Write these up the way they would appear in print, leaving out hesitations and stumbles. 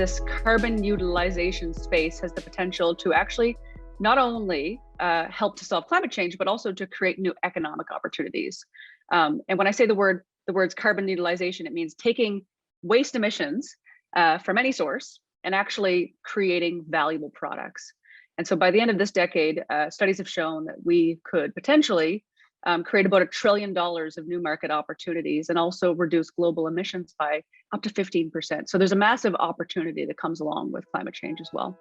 this carbon utilization space has the potential to actually not only help to solve climate change, but also to create new economic opportunities. And when I say the words carbon utilization, it means taking waste emissions from any source and actually creating valuable products. And so by the end of this decade, studies have shown that we could potentially create about $1 trillion of new market opportunities and also reduce global emissions by up to 15%. So there's a massive opportunity that comes along with climate change as well.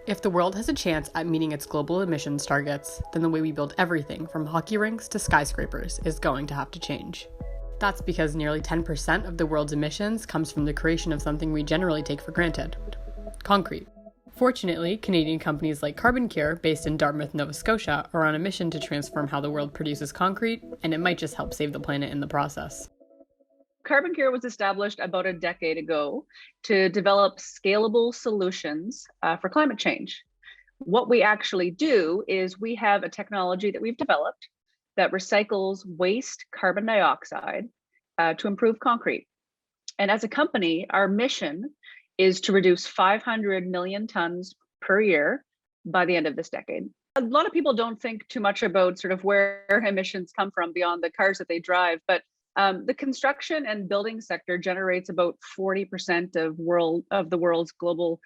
If the world has a chance at meeting its global emissions targets, then the way we build everything from hockey rinks to skyscrapers is going to have to change. That's because nearly 10% of the world's emissions comes from the creation of something we generally take for granted: concrete. Fortunately, Canadian companies like CarbonCure, based in Dartmouth, Nova Scotia, are on a mission to transform how the world produces concrete, and it might just help save the planet in the process. CarbonCure was established about a decade ago to develop scalable solutions for climate change. What we actually do is we have a technology that we've developed that recycles waste carbon dioxide to improve concrete. And as a company, our mission is to reduce 500 million tons per year by the end of this decade. A lot of people don't think too much about sort of where emissions come from beyond the cars that they drive, but the construction and building sector generates about 40% of the world's global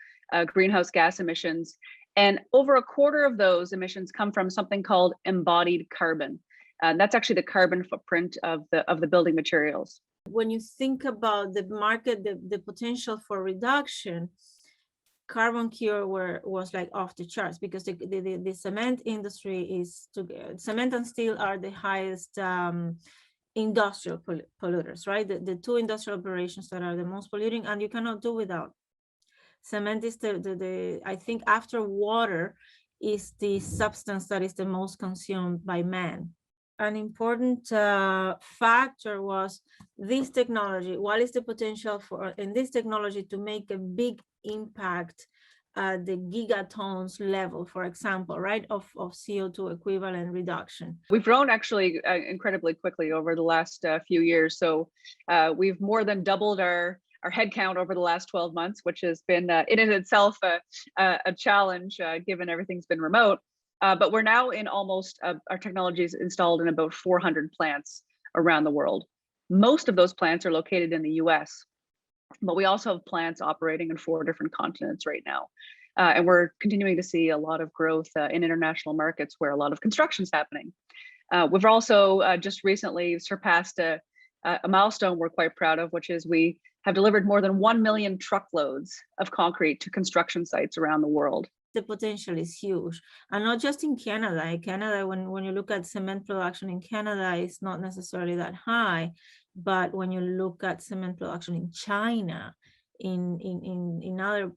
greenhouse gas emissions. And over a quarter of those emissions come from something called embodied carbon. That's actually the carbon footprint of the building materials. When you think about the market, the potential for reduction, CarbonCure was like off the charts, because the cement industry cement and steel are the highest industrial polluters, right? The two industrial operations that are the most polluting, and you cannot do without. Cement is I think after water is the substance that is the most consumed by man. An important factor was this technology. What is the potential in this technology to make a big impact at the gigatons level, for example, right, of CO2 equivalent reduction? We've grown actually incredibly quickly over the last few years. So we've more than doubled our headcount over the last 12 months, which has been in itself a challenge given everything's been remote. But we're now in our technology is installed in about 400 plants around the world. Most of those plants are located in the US, but we also have plants operating in 4 different continents right now. And we're continuing to see a lot of growth in international markets where a lot of construction is happening. We've also just recently surpassed a milestone we're quite proud of, which is we have delivered more than 1 million truckloads of concrete to construction sites around the world. The potential is huge, and not just in Canada. In Canada, when you look at cement production in Canada, it's not necessarily that high, but when you look at cement production in China, in other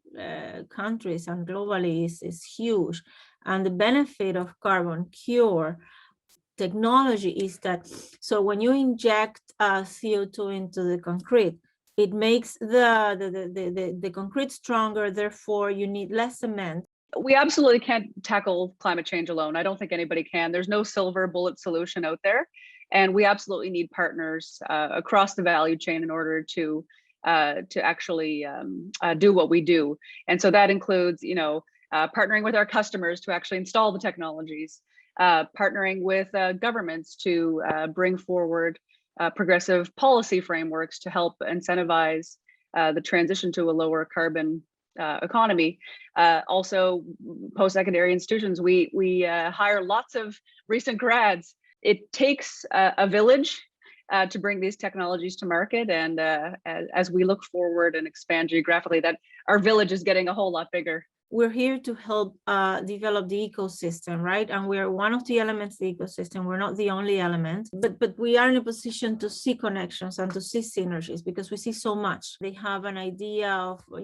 countries and globally is huge. And the benefit of CarbonCure technology is that, so when you inject CO2 into the concrete, it makes the concrete stronger, therefore you need less cement. We absolutely can't tackle climate change alone. I don't think anybody can. There's no silver bullet solution out there. And we absolutely need partners across the value chain in order to actually do what we do. And so that includes, partnering with our customers to actually install the technologies, partnering with governments to bring forward progressive policy frameworks to help incentivize the transition to a lower carbon economy. Also, post-secondary institutions, we hire lots of recent grads. It takes a village to bring these technologies to market, and as we look forward and expand geographically, that our village is getting a whole lot bigger. We're here to help develop the ecosystem, right? And we're one of the elements of the ecosystem. We're not the only element, but we are in a position to see connections and to see synergies, because we see so much. They have an idea of, a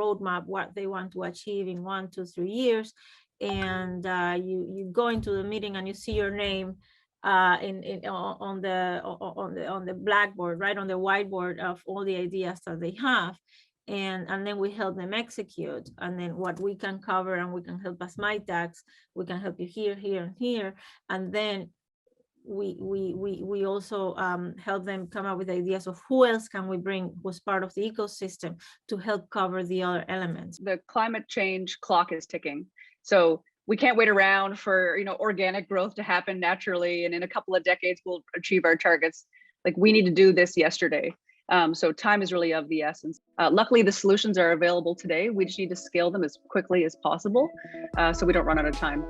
roadmap, what they want to achieve in 1, 2, 3 years. And you go into the meeting and you see your name on the blackboard, right, on the whiteboard of all the ideas that they have. And then we help them execute. And then what we can cover, and we can help as MyTax, we can help you here, here, and here. And then we also help them come up with ideas of who else can we bring who's part of the ecosystem to help cover the other elements. The climate change clock is ticking. So we can't wait around for, organic growth to happen naturally. And in a couple of decades, we'll achieve our targets. Like, we need to do this yesterday. So time is really of the essence. Luckily, the solutions are available today. We just need to scale them as quickly as possible so we don't run out of time.